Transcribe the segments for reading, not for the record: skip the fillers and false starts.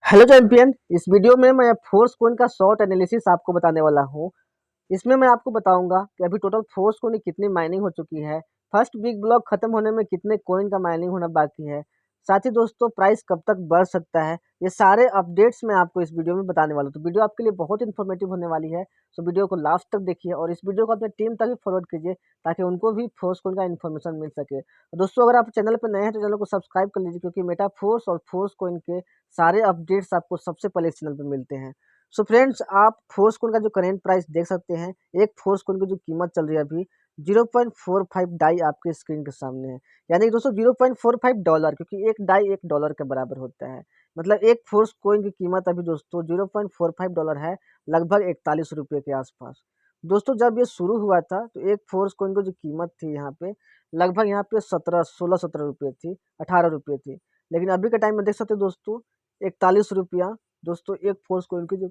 Hello champion. इस video में मैं फोर्स कॉइन का शॉर्ट एनालिसिस आपको बताने वाला हूँ। इसमें मैं आपको बताऊंगा कि अभी टोटल फोर्स कॉइन की कितनी माइनिंग हो चुकी है, फर्स्ट बिग ब्लॉक खत्म होने में कितने कॉइन का माइनिंग होना बाकी है, साथ ही दोस्तों प्राइस कब तक बढ़ सकता है। ये सारे अपडेट्स मैं आपको इस वीडियो में बताने वाला हूँ, तो वीडियो आपके लिए बहुत इन्फॉर्मेटिव होने वाली है। तो वीडियो को लास्ट तक देखिए और इस वीडियो को अपने टीम तक भी फॉरवर्ड कीजिए ताकि उनको भी फोर्स कॉइन का इन्फॉर्मेशन मिल सके। तो दोस्तों अगर आप चैनल पर नए हैं तो चैनल को सब्सक्राइब कर लीजिए, क्योंकि मेटा फोर्स और फोर्स कॉइन के सारे अपडेट्स आपको सबसे पहले इस चैनल पर मिलते हैं। सो फ्रेंड्स, आप फोर्स कॉइन का जो करेंट प्राइस देख सकते हैं, एक फोर्स कॉइन की जो कीमत चल रही है अभी 0.45 डाई आपके स्क्रीन के सामने है। यानी कि दोस्तों $0.45, क्योंकि एक डाई $1 के बराबर होता है। मतलब एक फोर्स कॉइन की कीमत अभी दोस्तों $0.45 है, लगभग 41 रुपये के आसपास। दोस्तों जब ये शुरू हुआ था तो एक फोर्स कॉइन की जो कीमत थी यहाँ पे लगभग यहाँ पे 16 रुपये थी, 18 रुपये थी। लेकिन अभी के टाइम में देख सकते हो दोस्तों 41 रुपया दोस्तों एक फोर्स कॉइन की जो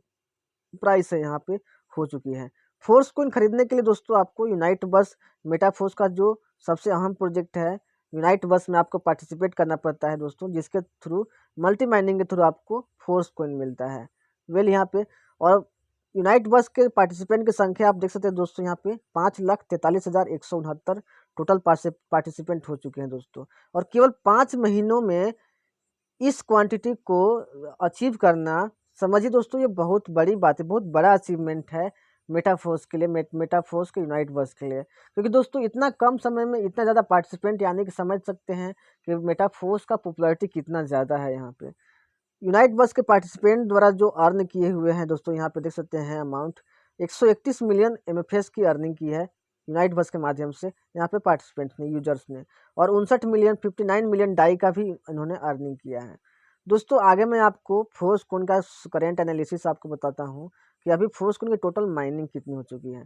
प्राइस है यहाँ पे हो चुकी है। फोर्स कॉइन खरीदने के लिए दोस्तों आपको यूनाइट बस मेटाफोर्स का जो सबसे अहम प्रोजेक्ट है, यूनाइट बस में आपको पार्टिसिपेट करना पड़ता है दोस्तों, जिसके थ्रू मल्टी माइनिंग के थ्रू आपको फोर्स कॉइन मिलता है। वेल यहाँ पे और यूनाइट बस के पार्टिसिपेंट की संख्या आप देख सकते हैं दोस्तों, यहाँ पे 5,43,169 टोटल पार्टिसिपेंट हो चुके हैं दोस्तों। और केवल 5 महीनों में इस क्वांटिटी को अचीव करना, समझिए दोस्तों ये बहुत बड़ी बात है, बहुत बड़ा अचीवमेंट है मेटाफोर्स के लिए, मेटाफोर्स के यूनाइट बस के लिए। क्योंकि दोस्तों इतना कम समय में इतना ज़्यादा पार्टिसिपेंट, यानी कि समझ सकते हैं कि मेटाफोर्स का पॉपुलैरिटी कितना ज़्यादा है यहाँ पे। यूनाइट बस के पार्टिसिपेंट द्वारा जो अर्न किए हुए हैं दोस्तों, यहाँ पे देख सकते हैं अमाउंट 131 मिलियन एमएफएस की अर्निंग की है यूनाइट बस के माध्यम से यहाँ पे पार्टिसिपेंट्स ने, यूजर्स ने। और 59 मिलियन डाई का भी इन्होंने अर्निंग किया है। दोस्तों आगे मैं आपको फोर्स कॉइन का करेंट एनालिसिस आपको बताता हूँ कि अभी फोर्स कॉइन की टोटल माइनिंग कितनी हो चुकी है।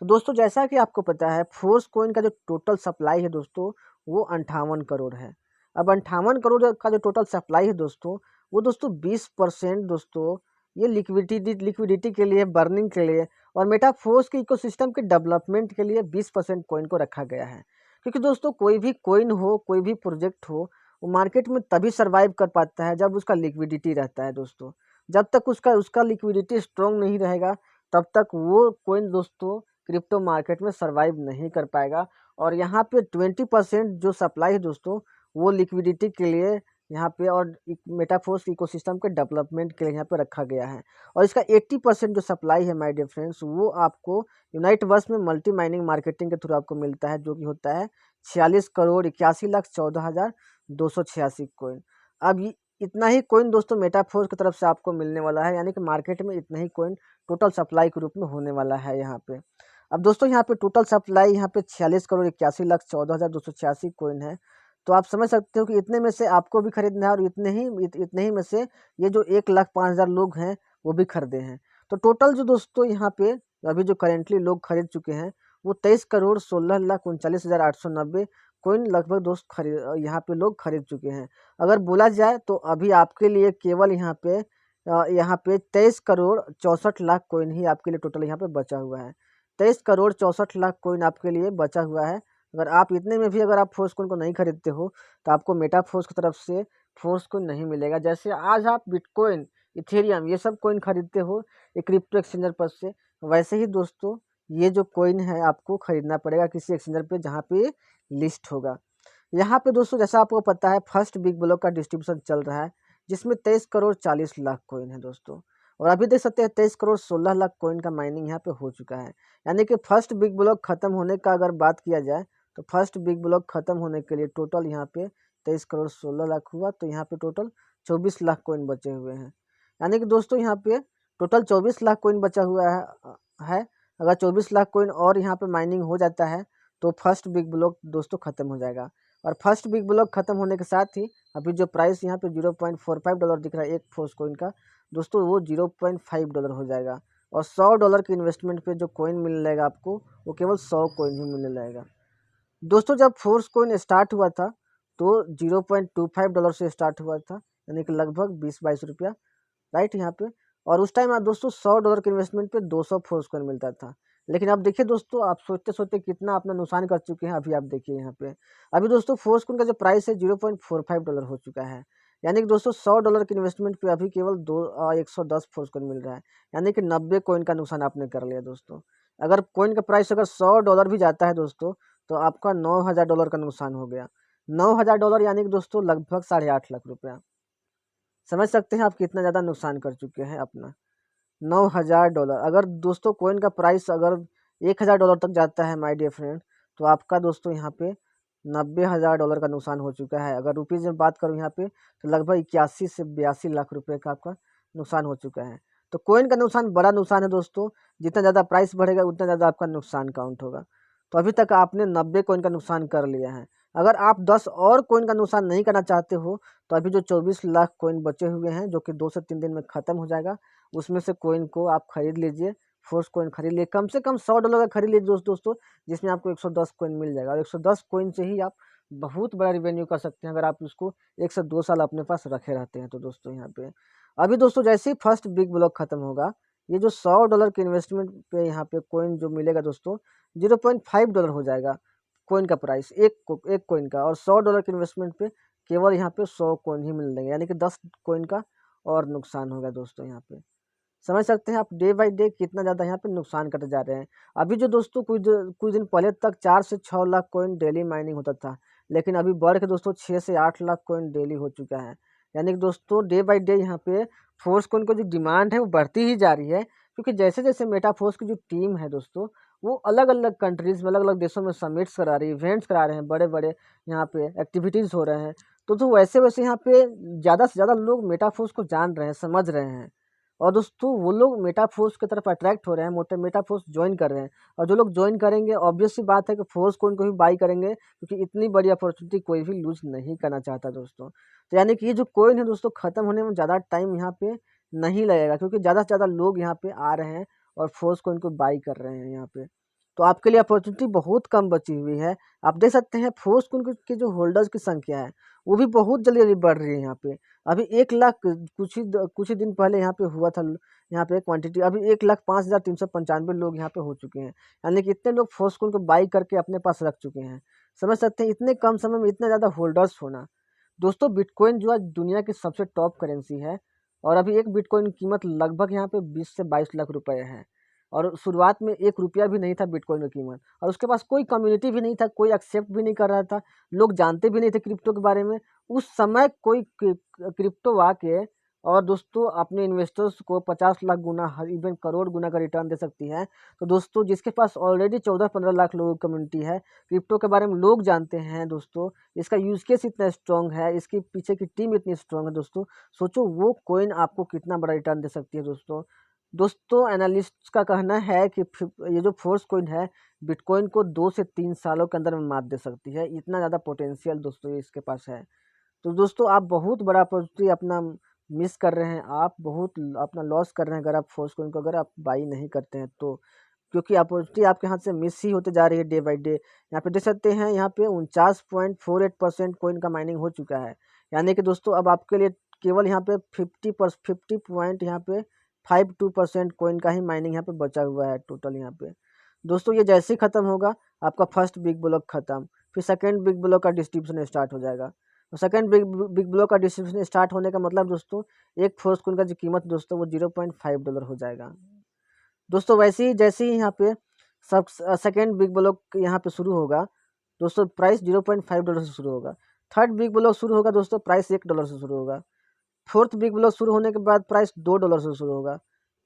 तो दोस्तों जैसा कि आपको पता है, फोर्स कॉइन का जो टोटल सप्लाई है दोस्तों वो 58 करोड़ है। अब 58 करोड़ का जो टोटल सप्लाई है दोस्तों, वो दोस्तों 20% दोस्तों ये लिक्विडिटी के लिए, बर्निंग के लिए और मेटाफोर्स के इकोसिस्टम के डेवलपमेंट के लिए 20% कॉइन को रखा गया है। क्योंकि दोस्तों कोई भी कॉइन हो, कोई भी प्रोजेक्ट हो, वो मार्केट में तभी सर्वाइव कर पाता है जब उसका लिक्विडिटी रहता है दोस्तों। जब तक उसका उसका लिक्विडिटी स्ट्रॉन्ग नहीं रहेगा तब तक वो कॉइन दोस्तों क्रिप्टो मार्केट में सर्वाइव नहीं कर पाएगा। और यहाँ पे 20% जो सप्लाई है दोस्तों वो लिक्विडिटी के लिए यहाँ पे और मेटाफोर्स इकोसिस्टम के डेवलपमेंट के लिए यहाँ पे रखा गया है। और इसका 80% जो सप्लाई है माय डियर फ्रेंड्स, वो आपको यूनाइट बस में मल्टी माइनिंग मार्केटिंग के थ्रू आपको मिलता है, जो कि होता है 46,81,14,286 कॉइन। अब इतना ही कॉइन दोस्तों मेटाफोर्स की तरफ से आपको मिलने वाला है, यानी कि मार्केट में इतना ही कॉइन टोटल सप्लाई के रूप में होने वाला है यहाँ पे। अब दोस्तों यहाँ पे टोटल सप्लाई यहाँ पे 46,81,14,286 कॉइन है। तो आप समझ सकते हो कि इतने में से आपको भी खरीदना है और इतने ही में से ये जो 1,05,000 लोग हैं वो भी खरीदे हैं। तो टोटल जो दोस्तों यहाँ पे अभी जो करेंटली लोग खरीद चुके हैं वो 23,16,39,890 कॉइन लगभग दोस्त खरीद यहाँ पे लोग खरीद चुके हैं। अगर बोला जाए तो अभी आपके लिए केवल यहाँ पे 23,64,00,000 कॉइन ही आपके लिए टोटल यहाँ पे बचा हुआ है। 23,64,00,000 कॉइन आपके लिए बचा हुआ है। अगर आप इतने में भी अगर आप फोर्स कॉइन को नहीं खरीदते हो तो आपको मेटा फोर्स की तरफ से फोर्स कॉइन नहीं मिलेगा। जैसे आज आप बिटकॉइन, इथेरियम ये सब कॉइन खरीदते हो एक क्रिप्टो एक्सचेंजर पर से, वैसे ही दोस्तों ये जो कॉइन है आपको खरीदना पड़ेगा किसी एक्सचेंजर पे जहाँ पे लिस्ट होगा। यहाँ पे दोस्तों जैसा आपको पता है फर्स्ट बिग ब्लॉक का डिस्ट्रीब्यूशन चल रहा है, जिसमें 23,40,00,000 कॉइन है दोस्तों। और अभी देख सकते हैं 23,16,00,000 कॉइन का माइनिंग यहाँ पे हो चुका है। यानी कि फर्स्ट बिग ब्लॉक खत्म होने का अगर बात किया जाए तो फर्स्ट बिग ब्लॉक खत्म होने के लिए टोटल यहाँ पे 23,16,00,000 हुआ, तो यहाँ पे टोटल 24 लाख कॉइन बचे हुए हैं। यानी कि दोस्तों यहाँ पे टोटल 24 लाख कॉइन बचा हुआ है। अगर 24 लाख कॉइन और यहाँ पे माइनिंग हो जाता है तो फर्स्ट बिग ब्लॉक दोस्तों खत्म हो जाएगा। और फर्स्ट बिग ब्लॉक खत्म होने के साथ ही अभी जो प्राइस यहाँ पे $0.45 दिख रहा है एक फोर्स कॉइन का दोस्तों, वो $0.5 हो जाएगा। और $100 के इन्वेस्टमेंट पे जो कॉइन मिलने लगेगा आपको, वो केवल 100 कॉइन ही मिलने लगेगा। दोस्तों जब फोर्स कॉइन स्टार्ट हुआ था तो $0.25 से स्टार्ट हुआ था, यानी कि लगभग 20-22 रुपया, राइट यहाँ पे। और उस टाइम दोस्तों $100 के इन्वेस्टमेंट पे 200 फोर्स कॉइन मिलता था। लेकिन अब देखिए दोस्तों, आप सोचते सोचते कितना अपना नुकसान कर चुके हैं। अभी आप देखिए यहाँ पे, अभी दोस्तों फोर्स कॉइन का जो प्राइस है $0.45 हो चुका है। यानी कि दोस्तों $100 के इन्वेस्टमेंट पे अभी केवल 110 फोर्स कॉइन मिल रहा है, यानी कि 90 कॉइन का नुकसान आपने कर लिया दोस्तों। अगर कॉइन का प्राइस अगर $100 भी जाता है दोस्तों, तो आपका $9000 का नुकसान हो गया। $9000 यानी कि दोस्तों लगभग 8.5 लाख रुपया। समझ सकते हैं आप कितना ज़्यादा नुकसान कर चुके हैं अपना। $9000 अगर दोस्तों कॉइन का प्राइस अगर $1000 तक जाता है माय डियर फ्रेंड, तो आपका दोस्तों यहाँ पे $90,000 का नुकसान हो चुका है। अगर रुपीज़ में बात करूँ यहाँ पे, तो लगभग 81 से 82 लाख रुपए का आपका नुकसान हो चुका है। तो कॉइन का नुकसान बड़ा नुकसान है दोस्तों, जितना ज़्यादा प्राइस बढ़ेगा उतना ज़्यादा आपका नुकसान काउंट होगा। तो अभी तक आपने 90 कॉइन का नुकसान कर लिया है। अगर आप 10 और कॉइन का नुकसान नहीं करना चाहते हो, तो अभी जो 24 लाख कॉइन बचे हुए हैं, जो कि 2 से 3 दिन में ख़त्म हो जाएगा, उसमें से कॉइन को आप खरीद लीजिए। फोर्स कॉइन खरीद लिए, कम से कम $100 का खरीद लीजिए दोस्तों, जिसमें आपको 110 कॉइन मिल जाएगा। और 110 कॉइन से ही आप बहुत बड़ा रिवेन्यू कर सकते हैं, अगर आप इसको 1 से 2 साल अपने पास रखे रहते हैं तो दोस्तों यहाँ पे। अभी दोस्तों जैसे ही फर्स्ट बिग ब्लॉक खत्म होगा, ये जो $100 के इन्वेस्टमेंट पे यहाँ पे कॉइन जो मिलेगा दोस्तों, $0.5 हो जाएगा कॉइन का प्राइस, एक कॉइन का। और $100 के इन्वेस्टमेंट पे केवल यहाँ पे 100 कॉइन ही मिल देंगे, यानी कि 10 कॉइन का और नुकसान होगा दोस्तों यहाँ पे। समझ सकते हैं आप डे बाय डे कितना ज़्यादा यहाँ पे नुकसान करते जा रहे हैं। अभी जो दोस्तों कुछ दिन पहले तक 4 से 6 लाख कॉइन डेली माइनिंग होता था, लेकिन अभी बढ़ के दोस्तों 6 से 8 लाख कॉइन डेली हो चुका है। यानी कि दोस्तों डे बाय डे यहाँ पे फोर्स कॉइन की जो डिमांड है वो बढ़ती ही जा रही है, क्योंकि जैसे जैसे मेटाफोर्स की जो टीम है दोस्तों, वो अलग अलग कंट्रीज़ में, अलग अलग देशों में समिट्स करा रही है, इवेंट्स करा रहे हैं, बड़े बड़े यहाँ पे एक्टिविटीज़ हो रहे हैं। तो वैसे वैसे यहाँ पे ज़्यादा से ज़्यादा लोग मेटाफोर्स को जान रहे हैं, समझ रहे हैं। और दोस्तों वो लोग मेटाफोर्स की तरफ अट्रैक्ट हो रहे हैं, मोटे मेटाफोर्स ज्वाइन कर रहे हैं। और जो लोग ज्वाइन करेंगे, ऑब्वियस सी बात है कि फोर्स को उनको भी बाई करेंगे, क्योंकि इतनी बड़ी अपॉर्चुनिटी कोई भी लूज नहीं करना चाहता दोस्तों। तो यानी कि ये जो कॉइन है दोस्तों, ख़त्म होने में ज़्यादा टाइम यहाँ पे नहीं लगेगा, क्योंकि ज़्यादा से ज़्यादा लोग यहाँ पे आ रहे हैं और फोर्स को इनको बाई कर रहे हैं यहाँ पे। तो आपके लिए अपॉर्चुनिटी बहुत कम बची हुई है। आप देख सकते हैं फोर्स कोइन के जो होल्डर्स की संख्या है, वो भी बहुत जल्दी जल्दी बढ़ रही है यहाँ पे। अभी 1 लाख कुछ ही दिन पहले यहाँ पे हुआ था, यहाँ पे क्वांटिटी अभी 1,05,395 लोग यहाँ पे हो चुके हैं। यानी कि इतने लोग फोर्स कोइन को बाई करके अपने पास रख चुके हैं। समझ सकते हैं इतने कम समय में इतने ज़्यादा होल्डर्स होना। दोस्तों बिटकॉइन जो आज दुनिया की सबसे टॉप करेंसी है, और अभी एक बिटकॉइन की कीमत लगभग यहाँ पे 20 से 22 लाख रुपए है। और शुरुआत में 1 रुपया भी नहीं था बिटकॉइन की कीमत, और उसके पास कोई कम्युनिटी भी नहीं था, कोई एक्सेप्ट भी नहीं कर रहा था, लोग जानते भी नहीं थे क्रिप्टो के बारे में। उस समय कोई क्रिप्टो आके और दोस्तों अपने इन्वेस्टर्स को 50 लाख गुना, इवन करोड़ गुना का रिटर्न दे सकती है। तो दोस्तों जिसके पास ऑलरेडी 14-15 लाख लोगों की कम्युनिटी है, क्रिप्टो के बारे में लोग जानते हैं दोस्तों, इसका यूज केस इतना स्ट्रॉन्ग है, इसके पीछे की टीम इतनी स्ट्रॉन्ग है दोस्तों, सोचो वो कॉइन आपको कितना बड़ा रिटर्न दे सकती है दोस्तों। दोस्तों एनालिस्ट्स का कहना है कि ये जो फोर्स कॉइन है, बिटकॉइन को 2 से 3 सालों के अंदर में मात दे सकती है। इतना ज़्यादा पोटेंशियल दोस्तों ये इसके पास है। तो दोस्तों आप बहुत बड़ा अपॉर्चुनिटी अपना मिस कर रहे हैं, आप बहुत अपना लॉस कर रहे हैं, अगर आप फोर्स कॉइन को अगर आप बाई नहीं करते हैं तो। क्योंकि अपॉर्चुनिटी आपके हाथ से मिस ही होते जा रही है डे बाय डे। यहाँ पे देख सकते हैं, यहाँ पे 49.48% कॉइन का माइनिंग हो चुका है। यानी कि दोस्तों अब आपके लिए केवल यहाँ पे 50 पॉइंट यहाँ पे 52% कॉइन का ही माइनिंग यहाँ पे बचा हुआ है टोटल यहाँ पे। दोस्तों ये जैसे ही ख़त्म होगा, आपका फर्स्ट बिग ब्लॉक ख़त्म, फिर सेकेंड बिग ब्लॉक का डिस्ट्रीब्यूशन स्टार्ट हो जाएगा। तो सेकेंड बिग ब्लॉक का डिस्ट्रीब्यूशन स्टार्ट होने का मतलब दोस्तों, एक फोर्स कॉइन का जो कीमत दोस्तों वो $0.5 हो जाएगा। दोस्तों वैसे ही जैसे ही यहाँ पे सब सेकेंड बिग ब्लॉक यहाँ पे शुरू होगा दोस्तों, प्राइस $0.5 से शुरू होगा। थर्ड बिग ब्लॉक शुरू होगा दोस्तों, प्राइस $1 से शुरू होगा। फोर्थ बिग ब्लॉक शुरू होने के बाद प्राइस $2 से शुरू होगा।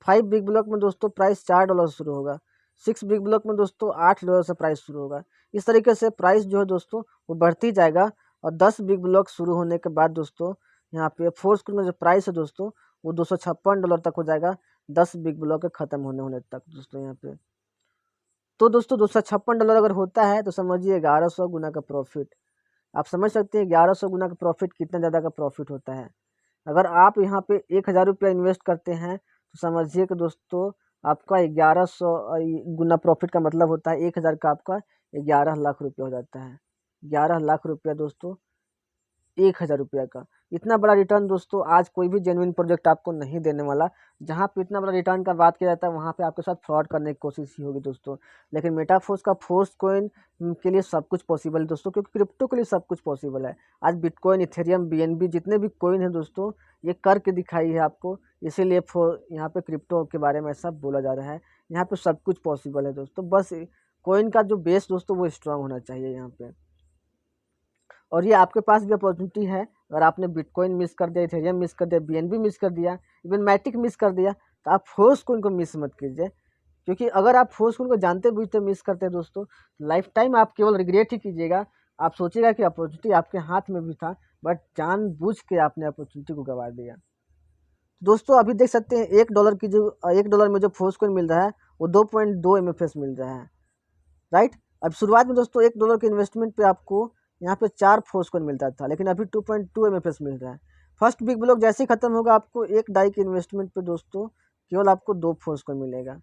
5 बिग ब्लॉक में दोस्तों प्राइस $4 से शुरू होगा। 6 बिग ब्लॉक में दोस्तों $8 से प्राइस शुरू होगा। इस तरीके से प्राइस जो है दोस्तों वो बढ़ती जाएगा। और 10 बिग ब्लॉक शुरू होने के बाद दोस्तों, यहाँ पे फोर्स में जो प्राइस है दोस्तों वो $256 तक हो जाएगा, 10 बिग ब्लॉक के ख़त्म होने तक दोस्तों यहाँ पे। तो दोस्तों $256 अगर होता है तो समझिए 1100 गुना का प्रॉफिट। आप समझ सकते हैं 1100 गुना का प्रॉफिट कितना ज़्यादा का प्रॉफिट होता है। अगर आप यहाँ पे 1000 रुपया इन्वेस्ट करते हैं, तो समझिए कि दोस्तों आपका 1100 गुना प्रॉफिट का मतलब होता है 1000 का आपका 11 लाख रुपया हो जाता है। 11 लाख रुपया दोस्तों 1000 रुपया का। इतना बड़ा रिटर्न दोस्तों आज कोई भी जेन्युइन प्रोजेक्ट आपको नहीं देने वाला। जहाँ पे इतना बड़ा रिटर्न का बात किया जाता है वहाँ पे आपके साथ फ्रॉड करने की कोशिश ही होगी दोस्तों। लेकिन मेटाफोर्स का फोर्स कॉइन के लिए सब कुछ पॉसिबल है दोस्तों, क्योंकि क्रिप्टो के लिए सब कुछ पॉसिबल है। आज बिटकॉइन, इथेरियम, बीएनबी जितने भी कॉइन हैं दोस्तों, ये करके दिखाई है आपको। इसीलिए यहाँ पे क्रिप्टो के बारे में ऐसा बोला जा रहा है। यहाँ पे सब कुछ पॉसिबल है दोस्तों, बस कॉइन का जो बेस दोस्तों वो स्ट्रांग होना चाहिए यहाँ पे। और ये आपके पास भी अपॉर्चुनिटी है। अगर आपने बिटकॉइन मिस कर दिया, इथेरियम मिस कर दिया, बीएनबी मिस कर दिया, इवन मैटिक मिस कर दिया, तो आप फोर्स कॉइन को मिस मत कीजिए। क्योंकि अगर आप फोर्स कॉइन को जानते बूझते मिस करते हैं दोस्तों, लाइफ टाइम आप केवल रिग्रेट ही कीजिएगा। आप सोचिएगा कि अपॉर्चुनिटी आपके हाथ में भी था, बट जानबूझ के आपने अपॉर्चुनिटी को गंवा दिया। दोस्तों अभी देख सकते हैं $1 में जो फोर्स कॉइन मिल रहा है वो 2.2 MFS मिल रहा है, राइट। अब शुरुआत में दोस्तों $1 के इन्वेस्टमेंट पे आपको यहाँ पे 4 फोर्स कॉइन मिलता था, लेकिन अभी 2.2 MFS मिल रहा है। फर्स्ट बिग ब्लॉक जैसे ही खत्म होगा आपको 1 डाई के इन्वेस्टमेंट पे दोस्तों केवल आपको 2 फोर्स कॉइन मिलेगा।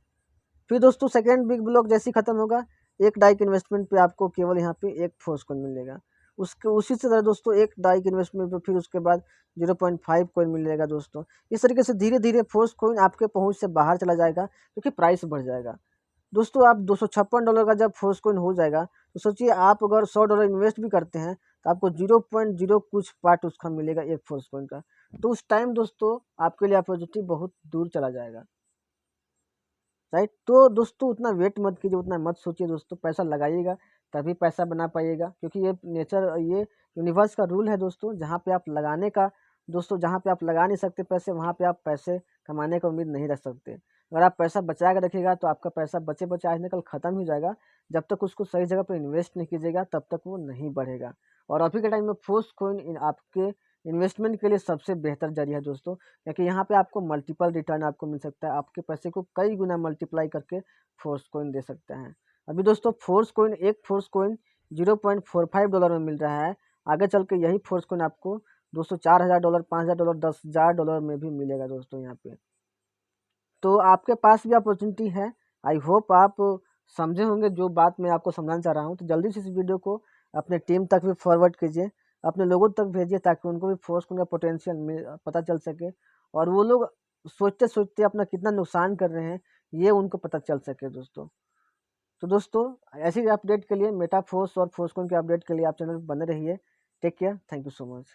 फिर दोस्तों सेकेंड बिग ब्लॉक जैसे ही खत्म होगा 1 डाई के इन्वेस्टमेंट पे आपको केवल यहाँ पे 1 फोर्स कॉइन मिलेगा। उसके उसी से तरह दोस्तों 1 डाई के इन्वेस्टमेंट पे फिर उसके बाद 0.5 कॉइन मिलेगा दोस्तों। इस तरीके से धीरे धीरे फोर्स कॉइन आपके पहुँच से बाहर चला जाएगा, क्योंकि प्राइस बढ़ जाएगा। दोस्तों आप $256 का जब फोर्स कॉइन हो जाएगा तो सोचिए आप अगर $100 इन्वेस्ट भी करते हैं तो आपको 0.0 कुछ पार्ट उसका मिलेगा एक फोर्स कॉइन का। तो उस टाइम दोस्तों आपके लिए अपॉर्चुनिटी बहुत दूर चला जाएगा, राइट। तो दोस्तों उतना वेट मत कीजिए, उतना मत सोचिए दोस्तों, पैसा लगाइएगा तभी पैसा बना पाइएगा। क्योंकि ये यूनिवर्स का रूल है दोस्तों। जहाँ पे आप लगाने का दोस्तों, जहाँ पे आप लगा नहीं सकते पैसे, वहाँ पे आप पैसे कमाने का उम्मीद नहीं रख सकते। अगर आप पैसा बचा के रखिएगा तो आपका पैसा बचे बचे आज न कल ख़त्म हो जाएगा। जब तक उसको सही जगह पे इन्वेस्ट नहीं कीजिएगा तब तक वो नहीं बढ़ेगा। और अभी के टाइम में फोर्स कॉइन आपके इन्वेस्टमेंट के लिए सबसे बेहतर जरिया है दोस्तों, क्योंकि यहाँ पे आपको मल्टीपल रिटर्न आपको मिल सकता है। आपके पैसे को कई गुना मल्टीप्लाई करके फोर्स कॉइन दे सकते हैं। अभी दोस्तों एक फोर्स कॉइन $0.45 में मिल रहा है। आगे चल के यही फोर्स कॉइन आपको दोस्तों $4,000, $5,000, $10,000 में भी मिलेगा दोस्तों यहाँ पे। तो आपके पास भी अपॉर्चुनिटी है। आई होप आप समझे होंगे जो बात मैं आपको समझाना चाह रहा हूँ। तो जल्दी से इस वीडियो को अपने टीम तक भी फॉरवर्ड कीजिए, अपने लोगों तक भेजिए, ताकि उनको भी फोर्स का पोटेंशियल पता चल सके और वो लोग सोचते सोचते अपना कितना नुकसान कर रहे हैं ये उनको पता चल सके दोस्तों। तो दोस्तों ऐसी अपडेट के लिए, मेटाफोर्स और फोर्सकॉइन के अपडेट के लिए आप चैनल पर बने रहिए। Take care, thank you so much.